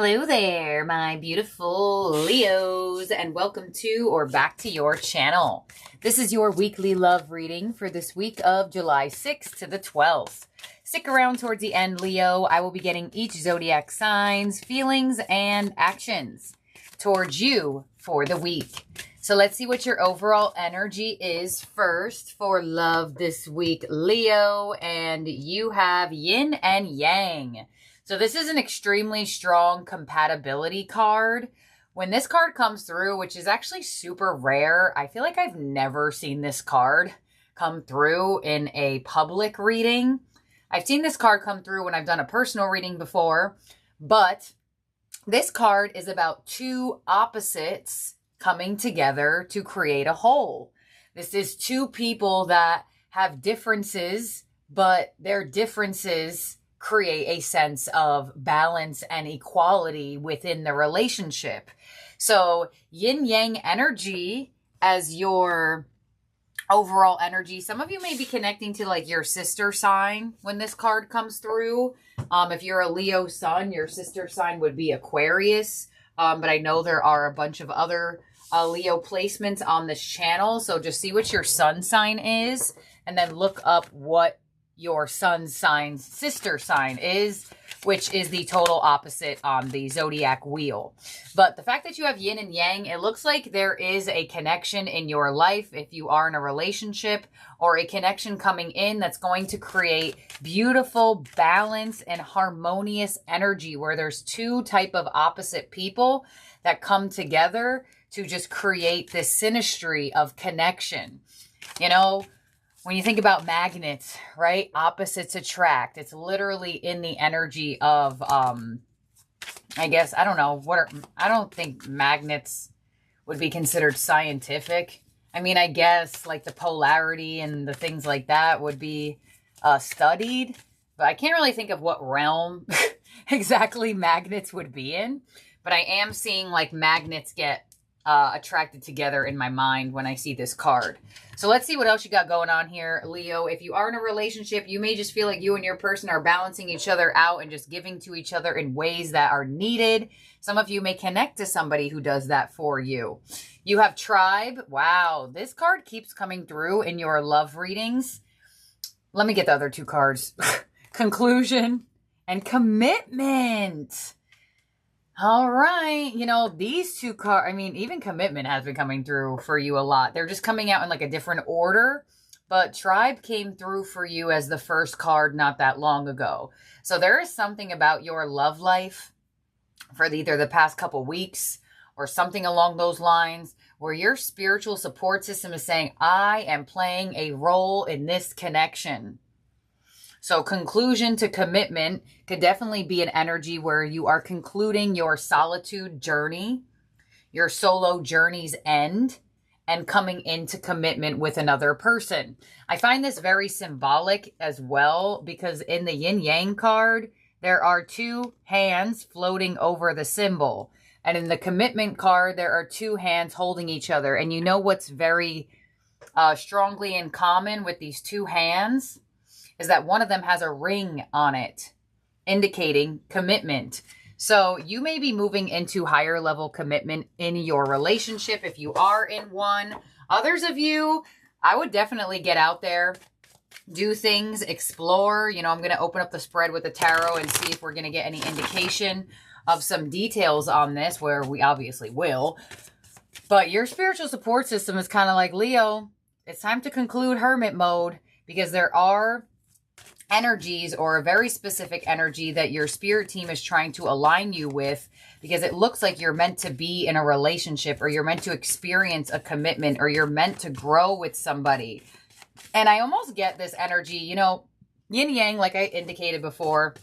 Hello there, my beautiful Leos, and welcome to or back to your channel. This is your weekly love reading for this week of July 6th to the 12th. Stick around towards the end, Leo. I will be getting each zodiac signs, feelings, and actions towards you for the week. So let's see what your overall energy is first for love this week, Leo. And you have yin and yang. So this is an extremely strong compatibility card. When this card comes through, which is actually super rare, I feel like I've never seen this card come through in a public reading. I've seen this card come through when I've done a personal reading before, but this card is about two opposites coming together to create a whole. This is two people that have differences, but their differences create a sense of balance and equality within the relationship. So yin-yang energy as your overall energy. Some of you may be connecting to like your sister sign when this card comes through. If you're a Leo sun, your sister sign would be Aquarius. But I know there are a bunch of other Leo placements on this channel. So just see what your sun sign is and then look up what your sun sign's sister sign is, which is the total opposite on the zodiac wheel. But the fact that you have yin and yang, it looks like there is a connection in your life if you are in a relationship, or a connection coming in that's going to create beautiful balance and harmonious energy where there's two type of opposite people that come together to just create this synastry of connection. You know, when you think about magnets, right? Opposites attract. It's literally in the energy of, I guess, I don't know. I don't think magnets would be considered scientific. I mean, I guess like the polarity and the things like that would be studied. But I can't really think of what realm exactly magnets would be in. But I am seeing like magnets get attracted together in my mind when I see this card. So let's see what else you got going on here, Leo. If you are in a relationship, you may just feel like you and your person are balancing each other out and just giving to each other in ways that are needed. Some of you may connect to somebody who does that for you. You have tribe. Wow, this card keeps coming through in your love readings. Let me get the other two cards. Conclusion and commitment. All right. You know, these two cards, I mean, even commitment has been coming through for you a lot. They're just coming out in like a different order, but tribe came through for you as the first card not that long ago. So there is something about your love life for either the past couple weeks or something along those lines where your spiritual support system is saying, I am playing a role in this connection. So conclusion to commitment could definitely be an energy where you are concluding your solitude journey, your solo journey's end, and coming into commitment with another person. I find this very symbolic as well because in the yin-yang card, there are two hands floating over the symbol. And in the commitment card, there are two hands holding each other. And you know what's very strongly in common with these two hands? Is that one of them has a ring on it, indicating commitment. So you may be moving into higher level commitment in your relationship if you are in one. Others of you, I would definitely get out there, do things, explore. You know, I'm going to open up the spread with the tarot and see if we're going to get any indication of some details on this, where we obviously will. But your spiritual support system is kind of like, Leo, it's time to conclude hermit mode, because there are energies or a very specific energy that your spirit team is trying to align you with, because it looks like you're meant to be in a relationship, or you're meant to experience a commitment, or you're meant to grow with somebody. And I almost get this energy, you know, yin yang, like I indicated before,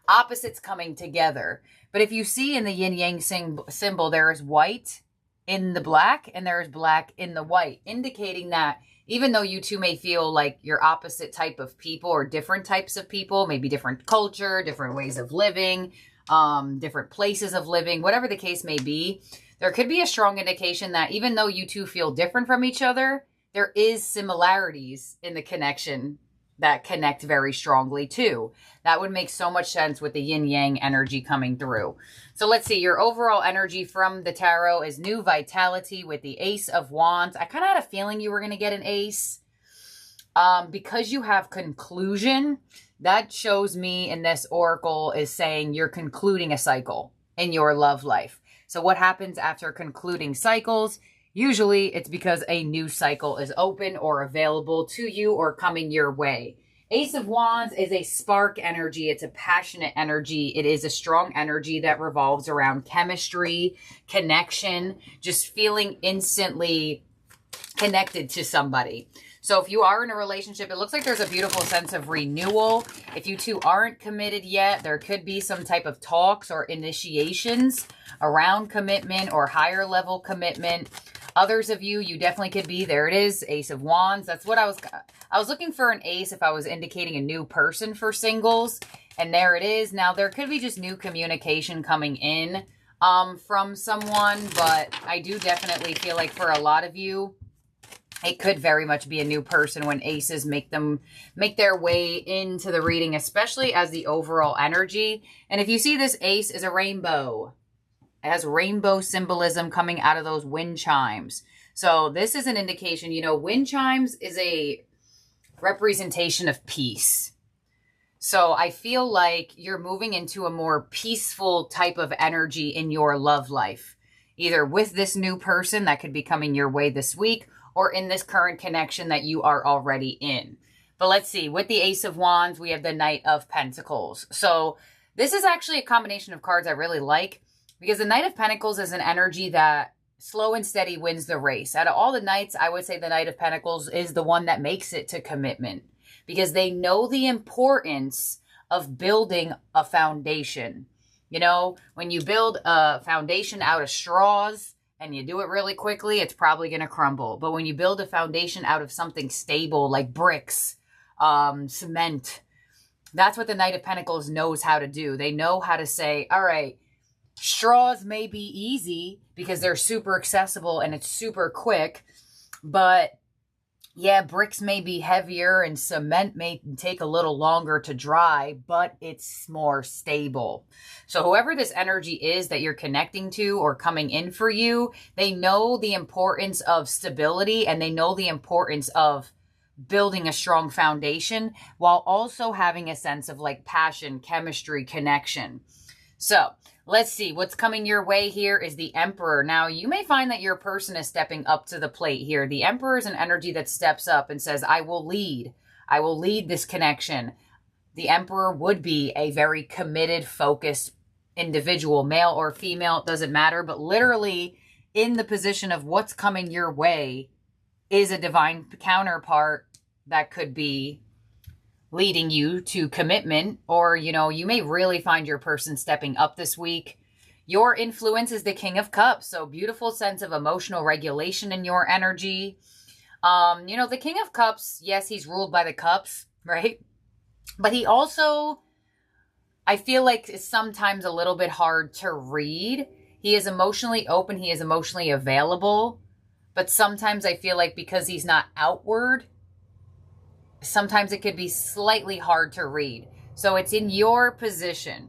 opposites coming together. But if you see in the yin yang symbol, there is white in the black and there is black in the white, indicating that even though you two may feel like you're opposite type of people or different types of people, maybe different culture, different ways of living, different places of living, whatever the case may be, there could be a strong indication that even though you two feel different from each other, there is similarities in the connection that connect very strongly too. That would make so much sense with the yin yang energy coming through. So let's see, your overall energy from the tarot is new vitality with the Ace of Wands. I kind of had a feeling you were going to get an ace. Because you have conclusion, that shows me in this oracle is saying you're concluding a cycle in your love life. So what happens after concluding cycles? Usually it's because a new cycle is open or available to you or coming your way. Ace of Wands is a spark energy. It's a passionate energy. It is a strong energy that revolves around chemistry, connection, just feeling instantly connected to somebody. So if you are in a relationship, it looks like there's a beautiful sense of renewal. If you two aren't committed yet, there could be some type of talks or initiations around commitment or higher level commitment. Others of you, you definitely could be. There it is, Ace of Wands. That's what I was looking for, an ace if I was indicating a new person for singles. And there it is. Now, there could be just new communication coming in from someone, but I do definitely feel like for a lot of you, it could very much be a new person when aces make their way into the reading, especially as the overall energy. And if you see, this ace is a rainbow. It has rainbow symbolism coming out of those wind chimes. So this is an indication, you know, wind chimes is a representation of peace. So I feel like you're moving into a more peaceful type of energy in your love life, either with this new person that could be coming your way this week, or in this current connection that you are already in. But let's see, with the Ace of Wands, we have the Knight of Pentacles. So this is actually a combination of cards I really like, because the Knight of Pentacles is an energy that slow and steady wins the race. Out of all the Knights, I would say the Knight of Pentacles is the one that makes it to commitment, because they know the importance of building a foundation. You know, when you build a foundation out of straws, and you do it really quickly, it's probably going to crumble. But when you build a foundation out of something stable like bricks, cement, that's what the Knight of Pentacles knows how to do. They know how to say, all right, straws may be easy because they're super accessible and it's super quick, but yeah, bricks may be heavier and cement may take a little longer to dry, but it's more stable. So whoever this energy is that you're connecting to or coming in for you, they know the importance of stability, and they know the importance of building a strong foundation while also having a sense of like passion, chemistry, connection. So let's see, what's coming your way here is the Emperor. Now, you may find that your person is stepping up to the plate here. The Emperor is an energy that steps up and says, I will lead. I will lead this connection. The Emperor would be a very committed, focused individual, male or female, it doesn't matter, but literally in the position of what's coming your way is a divine counterpart that could be leading you to commitment, or, you know, you may really find your person stepping up this week. Your influence is the King of Cups, so beautiful sense of emotional regulation in your energy. You know, the King of Cups, yes, he's ruled by the cups, right? But he also, I feel like, is sometimes a little bit hard to read. He is emotionally open, he is emotionally available, but sometimes I feel like because he's not outward, sometimes it could be slightly hard to read. So it's in your position.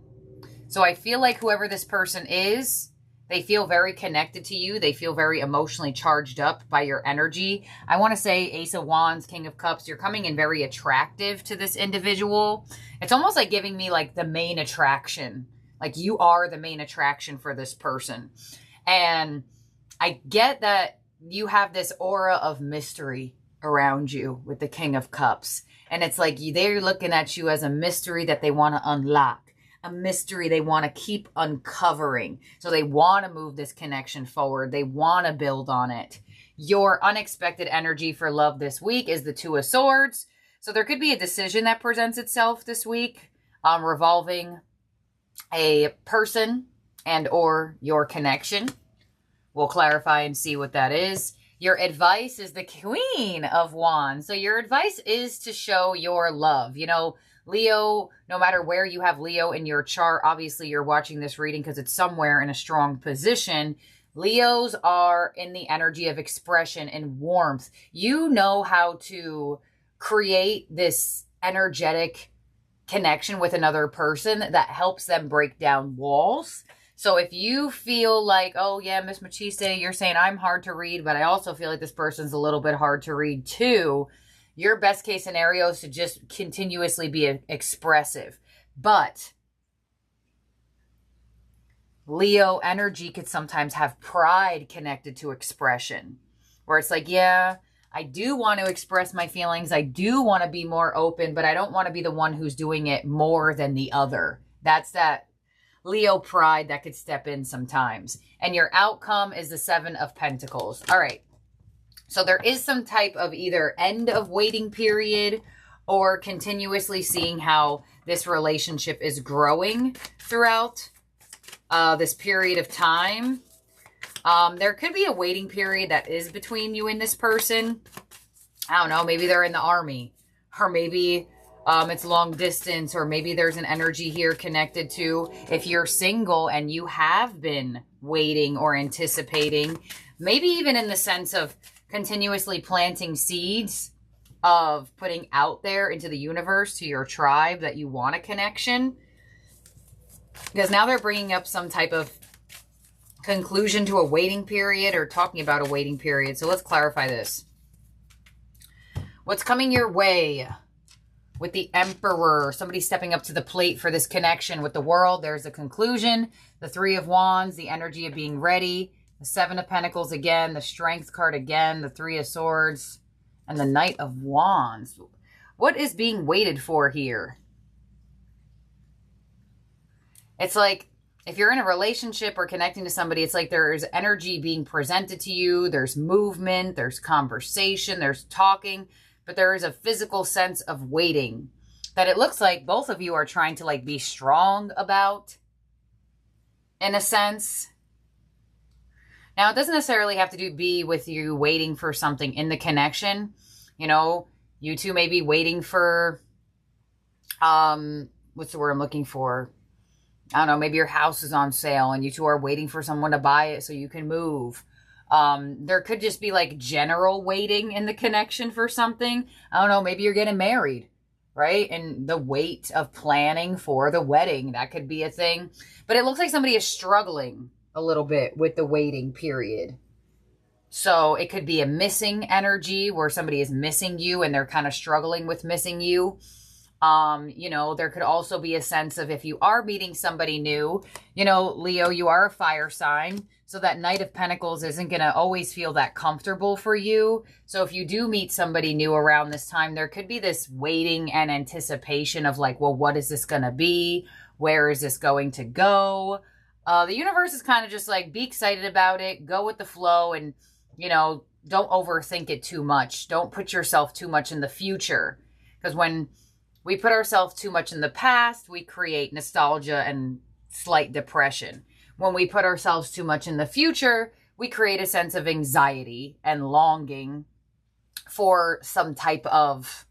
So I feel like whoever this person is, they feel very connected to you. They feel very emotionally charged up by your energy. I want to say Ace of Wands, King of Cups, you're coming in very attractive to this individual. It's almost like giving me like the main attraction. Like you are the main attraction for this person. And I get that you have this aura of mystery around you with the King of Cups. And it's like they're looking at you as a mystery that they want to unlock, a mystery they want to keep uncovering. So they want to move this connection forward. They want to build on it. Your unexpected energy for love this week is the Two of Swords. So there could be a decision that presents itself this week revolving a person and or your connection. We'll clarify and see what that is. Your advice is the Queen of Wands. So your advice is to show your love. You know, Leo, no matter where you have Leo in your chart, obviously you're watching this reading because it's somewhere in a strong position. Leos are in the energy of expression and warmth. You know how to create this energetic connection with another person that helps them break down walls. So if you feel like, oh yeah, Miss Machiste, you're saying I'm hard to read, but I also feel like this person's a little bit hard to read too, your best case scenario is to just continuously be expressive. But Leo energy could sometimes have pride connected to expression, where it's like, yeah, I do want to express my feelings. I do want to be more open, but I don't want to be the one who's doing it more than the other. That's that Leo pride that could step in sometimes. And your outcome is the 7 of Pentacles. All right. So there is some type of either end of waiting period or continuously seeing how this relationship is growing throughout this period of time. There could be a waiting period that is between you and this person. I don't know. Maybe they're in the army, or maybe it's long distance, or maybe there's an energy here connected to if you're single and you have been waiting or anticipating, maybe even in the sense of continuously planting seeds of putting out there into the universe to your tribe that you want a connection. Because now they're bringing up some type of conclusion to a waiting period or talking about a waiting period. So let's clarify this. What's coming your way with the Emperor? Somebody stepping up to the plate for this connection with the world. There's a conclusion. The 3 of Wands, the energy of being ready. The 7 of Pentacles again. The Strength card again. The 3 of Swords. And the Knight of Wands. What is being waited for here? It's like, if you're in a relationship or connecting to somebody, it's like there's energy being presented to you. There's movement, there's conversation, there's talking, but there is a physical sense of waiting that it looks like both of you are trying to like be strong about, in a sense. Now, it doesn't necessarily have to be with you waiting for something in the connection. You know, you two may be waiting for, what's the word I'm looking for? I don't know, maybe your house is on sale and you two are waiting for someone to buy it so you can move. There could just be like general waiting in the connection for something. I don't know, maybe you're getting married, right? And the weight of planning for the wedding, that could be a thing. But it looks like somebody is struggling a little bit with the waiting period. So it could be a missing energy where somebody is missing you and they're kind of struggling with missing you. You know, there could also be a sense of if you are meeting somebody new, you know, Leo, you are a fire sign. So that Knight of Pentacles isn't going to always feel that comfortable for you. So if you do meet somebody new around this time, there could be this waiting and anticipation of like, well, what is this going to be? Where is this going to go? The universe is kind of just like, be excited about it, go with the flow, and, you know, don't overthink it too much. Don't put yourself too much in the future. Because when we put ourselves too much in the past, we create nostalgia and slight depression. When we put ourselves too much in the future, we create a sense of anxiety and longing for some type of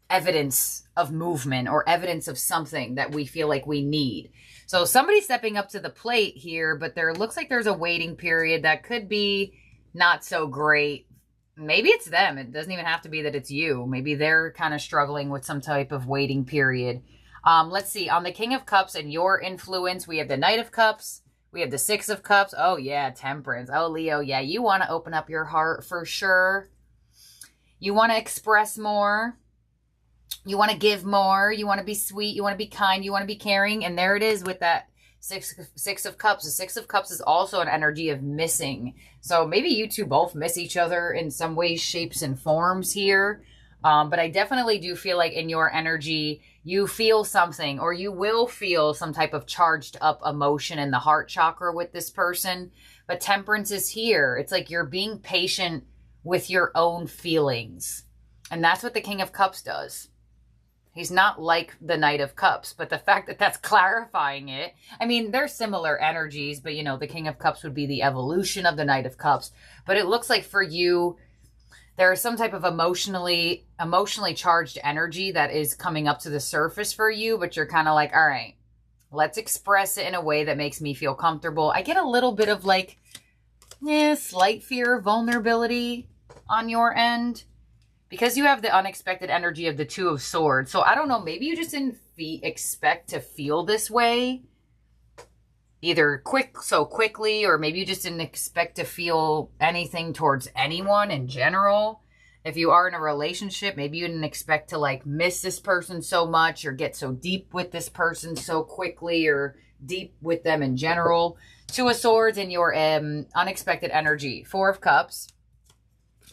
evidence of movement or evidence of something that we feel like we need. So somebody's stepping up to the plate here, but there looks like there's a waiting period that could be not so great. Maybe it's them. It doesn't even have to be that it's you. Maybe they're kind of struggling with some type of waiting period. Let's see. On the King of Cups and your influence, we have the Knight of Cups. We have the 6 of Cups. Oh, yeah, Temperance. Oh, Leo, yeah, you want to open up your heart for sure. You want to express more. You want to give more. You want to be sweet. You want to be kind. You want to be caring. And there it is with that Six of Cups. The 6 of Cups is also an energy of missing. So maybe you two both miss each other in some ways, shapes, and forms here. But I definitely do feel like in your energy, you feel something, or you will feel some type of charged up emotion in the heart chakra with this person. But Temperance is here. It's like you're being patient with your own feelings. And that's what the King of Cups does. He's not like the Knight of Cups, but the fact that that's clarifying it, I mean, they're similar energies, but, you know, the King of Cups would be the evolution of the Knight of Cups. But it looks like for you, there is some type of emotionally charged energy that is coming up to the surface for you, but you're kind of like, all right, let's express it in a way that makes me feel comfortable. I get a little bit of like, slight fear of vulnerability on your end. because you have the unexpected energy of the Two of Swords. So I don't know, maybe you just didn't expect to feel this way either so quickly, or maybe you just didn't expect to feel anything towards anyone in general. If you are in a relationship, maybe you didn't expect to like miss this person so much or get so deep with this person so quickly, or deep with them in general. Two of Swords in your unexpected energy. Four of Cups,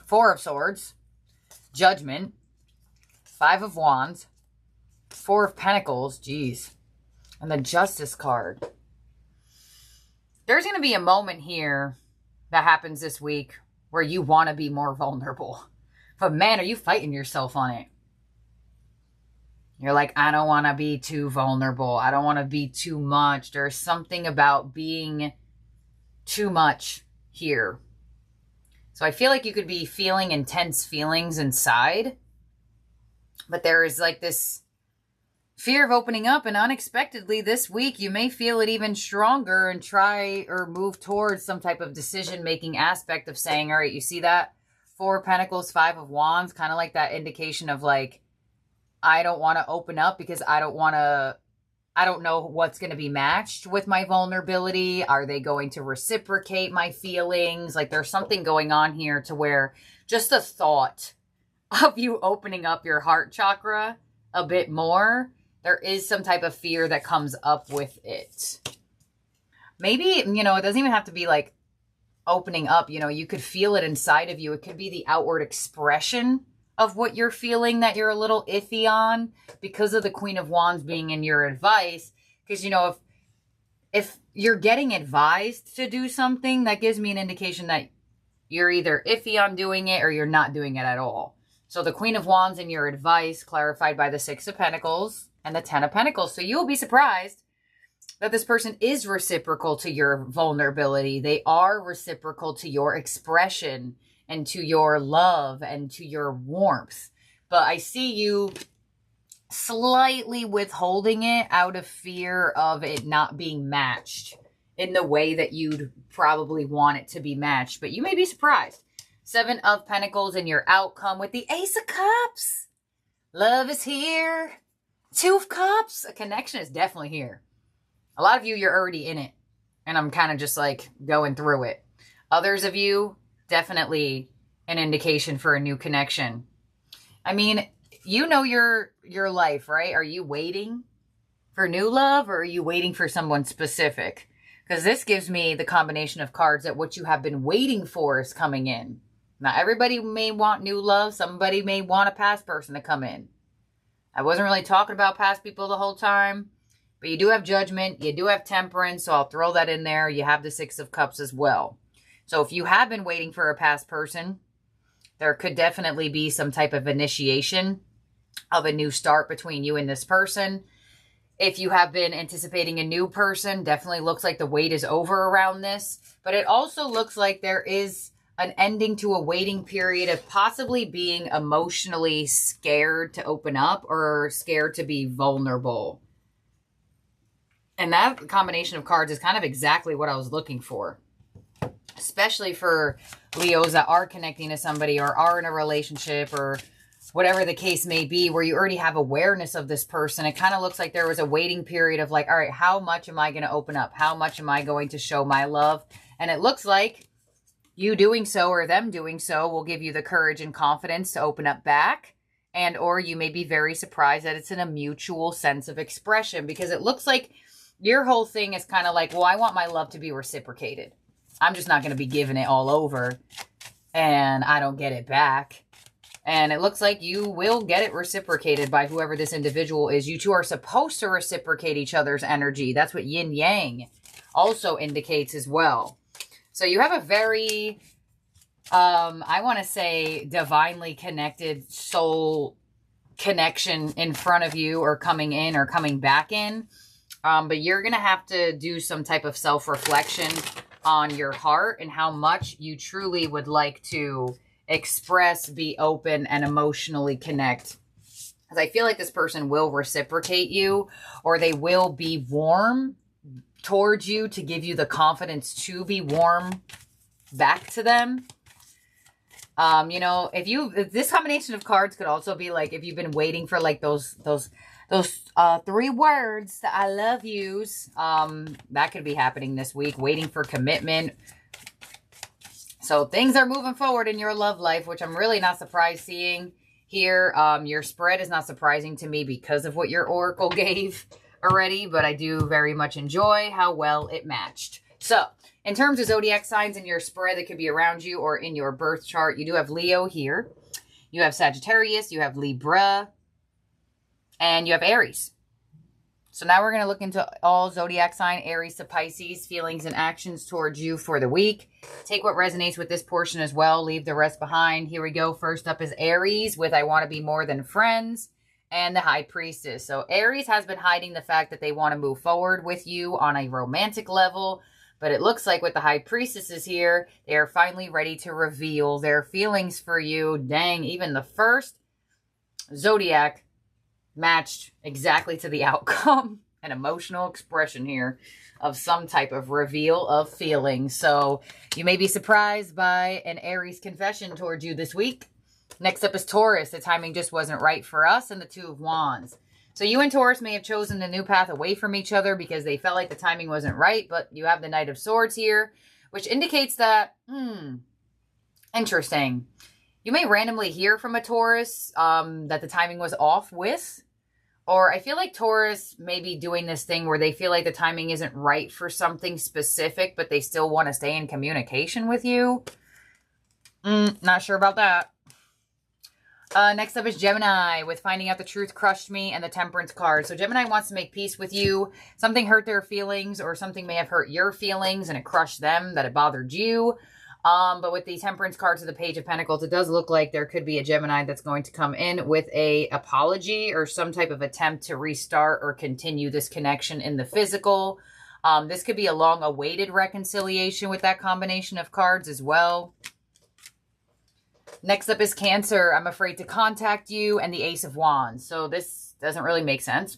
Four of Swords, Judgment, Five of Wands, Four of Pentacles, geez, and the Justice card. There's going to be a moment here that happens this week where you want to be more vulnerable. But man, are you fighting yourself on it? You're like, I don't want to be too vulnerable. I don't want to be too much. There's something about being too much here. So I feel like you could be feeling intense feelings inside. But there is like this fear of opening up, and unexpectedly this week you may feel it even stronger and try or move towards some type of decision-making aspect of saying, all right, you see that? Four of Pentacles, Five of Wands, kind of like that indication of like, I don't want to open up because I don't know what's going to be matched with my vulnerability. Are they going to reciprocate my feelings? Like there's something going on here to where just the thought of you opening up your heart chakra a bit more, there is some type of fear that comes up with it. Maybe, you know, it doesn't even have to be like opening up. You know, you could feel it inside of you. It could be the outward expression of what you're feeling that you're a little iffy on because of the Queen of Wands being in your advice. Because, you know, if you're getting advised to do something, that gives me an indication that you're either iffy on doing it or you're not doing it at all. So the Queen of Wands in your advice clarified by the Six of Pentacles and the Ten of Pentacles. So you'll be surprised that this person is reciprocal to your vulnerability. They are reciprocal to your expression and to your love and to your warmth. But I see you slightly withholding it out of fear of it not being matched in the way that you'd probably want it to be matched. But you may be surprised. Seven of Pentacles in your outcome with the Ace of Cups. Love is here. Two of Cups. A connection is definitely here. A lot of you, you're already in it. And I'm kind of just like going through it. Others of you, definitely an indication for a new connection. I mean, you know your life, right? Are you waiting for new love, or are you waiting for someone specific? Because this gives me the combination of cards that what you have been waiting for is coming in. Now, everybody may want new love. Somebody may want a past person to come in. I wasn't really talking about past people the whole time. But you do have Judgment. You do have Temperance. So I'll throw that in there. You have the Six of Cups as well. So if you have been waiting for a past person, there could definitely be some type of initiation of a new start between you and this person. If you have been anticipating a new person, definitely looks like the wait is over around this. But it also looks like there is an ending to a waiting period of possibly being emotionally scared to open up or scared to be vulnerable. And that combination of cards is kind of exactly what I was looking for. Especially for Leos that are connecting to somebody or are in a relationship or whatever the case may be, where you already have awareness of this person. It kind of looks like there was a waiting period of like, all right, how much am I going to open up? How much am I going to show my love? And it looks like you doing so or them doing so will give you the courage and confidence to open up back. And or you may be very surprised that it's in a mutual sense of expression, because it looks like your whole thing is kind of like, well, I want my love to be reciprocated. I'm just not going to be giving it all over and I don't get it back. And it looks like you will get it reciprocated by whoever this individual is. You two are supposed to reciprocate each other's energy. That's what yin yang also indicates as well. So you have a very, I want to say, divinely connected soul connection in front of you, or coming in or coming back in. But you're going to have to do some type of self-reflection on your heart and how much you truly would like to express, be open, and emotionally connect. Because I feel like this person will reciprocate you, or they will be warm towards you to give you the confidence to be warm back to them. You know, if this combination of cards could also be like, if you've been waiting for like those 3 words that I love yous, that could be happening this week, waiting for commitment. So things are moving forward in your love life, which I'm really not surprised seeing here. Your spread is not surprising to me because of what your oracle gave already, but I do very much enjoy how well it matched. So in terms of zodiac signs in your spread that could be around you or in your birth chart, you do have Leo here. You have Sagittarius, you have Libra, and you have Aries. So now we're going to look into all zodiac sign, Aries to Pisces, feelings and actions towards you for the week. Take what resonates with this portion as well. Leave the rest behind. Here we go. First up is Aries with I Want to Be More Than Friends and the High Priestess. So Aries has been hiding the fact that they want to move forward with you on a romantic level. But it looks like with the High Priestesses here, they are finally ready to reveal their feelings for you. Dang, even the first zodiac matched exactly to the outcome. An emotional expression here of some type of reveal of feelings. So you may be surprised by an Aries confession towards you this week. Next up is Taurus. The timing just wasn't right for us, and the Two of Wands. So you and Taurus may have chosen a new path away from each other because they felt like the timing wasn't right, but you have the Knight of Swords here, which indicates that, interesting. You may randomly hear from a Taurus that the timing was off with. Or I feel like Taurus may be doing this thing where they feel like the timing isn't right for something specific, but they still want to stay in communication with you. Not sure about that. Next up is Gemini with Finding Out the Truth Crushed Me and the Temperance card. So Gemini wants to make peace with you. Something hurt their feelings, or something may have hurt your feelings and it crushed them, that it bothered you. But with the Temperance card to the Page of Pentacles, it does look like there could be a Gemini that's going to come in with a apology or some type of attempt to restart or continue this connection in the physical. This could be a long-awaited reconciliation with that combination of cards as well. Next up is Cancer. I'm afraid to contact you, and the Ace of Wands. So this doesn't really make sense.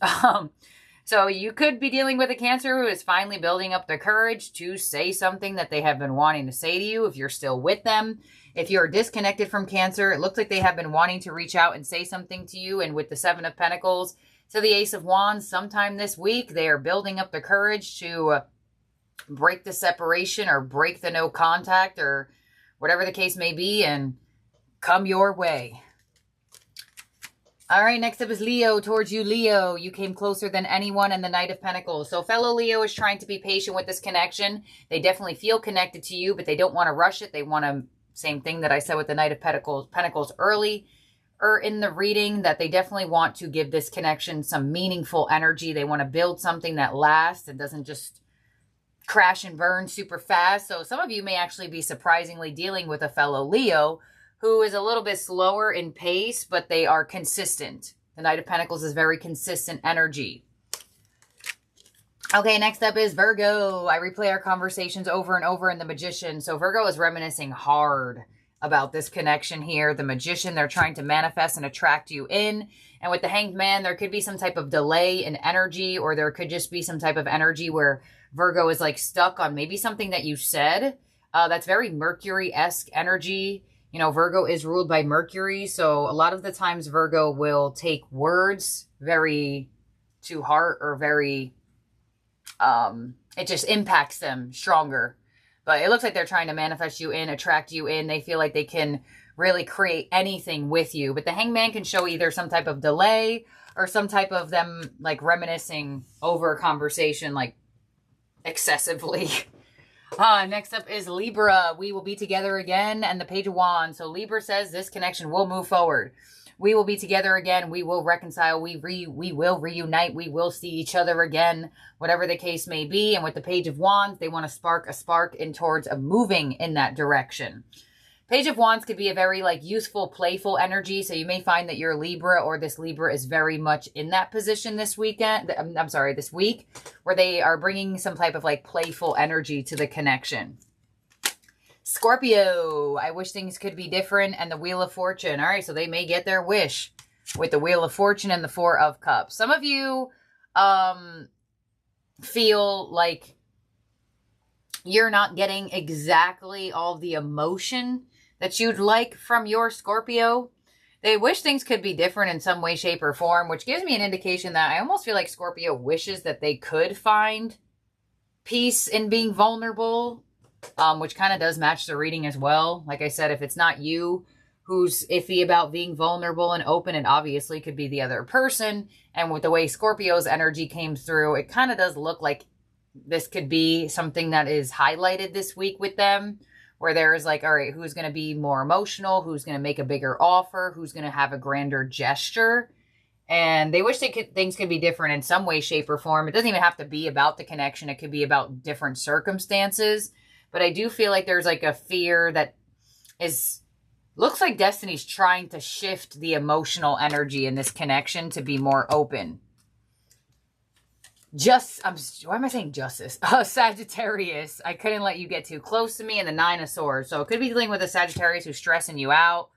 So you could be dealing with a Cancer who is finally building up the courage to say something that they have been wanting to say to you if you're still with them. If you're disconnected from Cancer, it looks like they have been wanting to reach out and say something to you. And with the Seven of Pentacles to the Ace of Wands, sometime this week, they are building up the courage to break the separation or break the no contact or whatever the case may be and come your way. All right, next up is Leo. Towards you, Leo. You came closer than anyone, and the Knight of Pentacles. So fellow Leo is trying to be patient with this connection. They definitely feel connected to you, but they don't want to rush it. They want to, same thing that I said with the Knight of Pentacles early or in the reading, that they definitely want to give this connection some meaningful energy. They want to build something that lasts and doesn't just crash and burn super fast. So some of you may actually be surprisingly dealing with a fellow Leo who is a little bit slower in pace, but they are consistent. The Knight of Pentacles is very consistent energy. Okay, next up is Virgo. I replay our conversations over and over in the Magician. So Virgo is reminiscing hard about this connection here. The Magician, they're trying to manifest and attract you in. And with the Hanged Man, there could be some type of delay in energy, or there could just be some type of energy where Virgo is like stuck on maybe something that you said. That's very Mercury-esque energy. You know, Virgo is ruled by Mercury, so a lot of the times Virgo will take words very to heart, or very, it just impacts them stronger. But it looks like they're trying to manifest you in, attract you in. They feel like they can really create anything with you. But the Hanged Man can show either some type of delay or some type of them like reminiscing over a conversation like excessively. Next up is Libra. We will be together again, and the Page of Wands. So Libra says this connection will move forward. We will be together again. We will reconcile. We will reunite. We will see each other again, whatever the case may be. And with the Page of Wands, they want to spark a spark in towards a moving in that direction. Page of Wands could be a very like youthful, playful energy. So you may find that your Libra or this Libra is very much in that position this weekend. This week, where they are bringing some type of like playful energy to the connection. Scorpio, I wish things could be different, and the Wheel of Fortune. All right, so they may get their wish with the Wheel of Fortune and the Four of Cups. Some of you feel like you're not getting exactly all the emotion that you'd like from your Scorpio. They wish things could be different in some way, shape, or form, which gives me an indication that I almost feel like Scorpio wishes that they could find peace in being vulnerable, which kind of does match the reading as well. Like I said, if it's not you who's iffy about being vulnerable and open, it obviously could be the other person. And with the way Scorpio's energy came through, it kind of does look like this could be something that is highlighted this week with them, where there's like, all right, who's going to be more emotional? Who's going to make a bigger offer? Who's going to have a grander gesture? And they wish things could be different in some way, shape, or form. It doesn't even have to be about the connection. It could be about different circumstances. But I do feel like there's like a fear that looks like Destiny's trying to shift the emotional energy in this connection to be more open. Why am I saying justice? Sagittarius, I couldn't let you get too close to me, and the 9 of Swords. So it could be dealing with a Sagittarius who's stressing you out,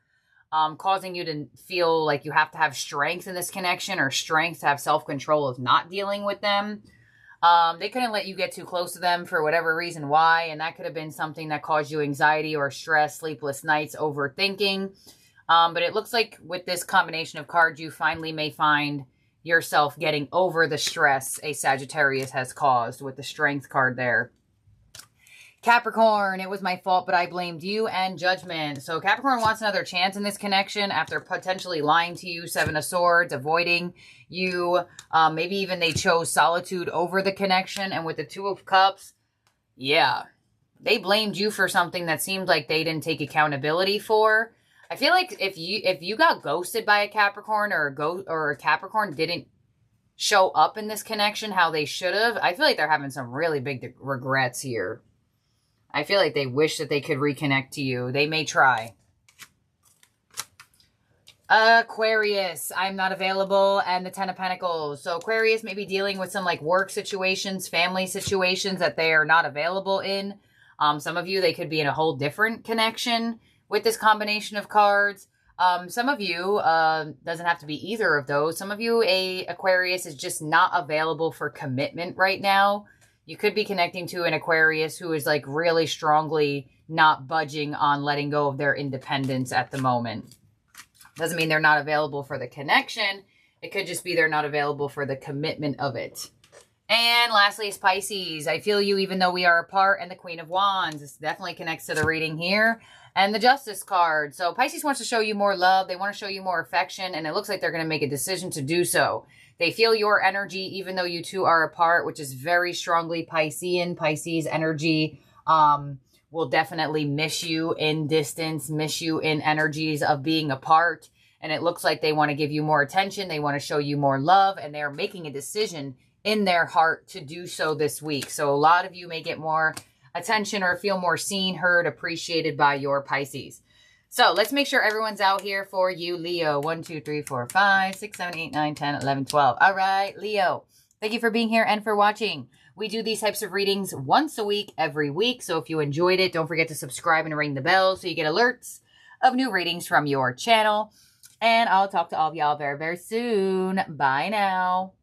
causing you to feel like you have to have strength in this connection, or strength to have self-control of not dealing with them. They couldn't let you get too close to them for whatever reason why, and that could have been something that caused you anxiety or stress, sleepless nights, overthinking. But it looks like with this combination of cards, you finally may find yourself getting over the stress a Sagittarius has caused with the Strength card there. Capricorn, it was my fault, but I blamed you, and Judgment. So Capricorn wants another chance in this connection after potentially lying to you, 7 of Swords, avoiding you. Maybe even they chose solitude over the connection. And with the 2 of Cups, yeah, they blamed you for something that seemed like they didn't take accountability for. I feel like if you got ghosted by a Capricorn, or a Capricorn didn't show up in this connection how they should have, I feel like they're having some really big regrets here. I feel like they wish that they could reconnect to you. They may try. Aquarius, I'm not available, and the 10 of Pentacles. So Aquarius may be dealing with some like work situations, family situations that they are not available in. Some of you, they could be in a whole different connection with this combination of cards. Some of you, doesn't have to be either of those. Some of you, Aquarius is just not available for commitment right now. You could be connecting to an Aquarius who is like really strongly not budging on letting go of their independence at the moment. Doesn't mean they're not available for the connection. It could just be they're not available for the commitment of it. And lastly is Pisces. I feel you even though we are apart, and the Queen of Wands. This definitely connects to the reading here. And the Justice card. So Pisces wants to show you more love. They want to show you more affection. And it looks like they're going to make a decision to do so. They feel your energy even though you two are apart, which is very strongly Piscean. Pisces energy will definitely miss you in distance, miss you in energies of being apart. And it looks like they want to give you more attention. They want to show you more love. And they're making a decision in their heart to do so this week. So a lot of you may get more attention or feel more seen, heard, appreciated by your Pisces. So let's make sure everyone's out here for you, Leo. 1, 2, 3, 4, 5, 6, 7, 8, 9, 10, 11, 12. All right, Leo. Thank you for being here and for watching. We do these types of readings once a week, every week. So if you enjoyed it, don't forget to subscribe and ring the bell so you get alerts of new readings from your channel. And I'll talk to all of y'all very, very soon. Bye now.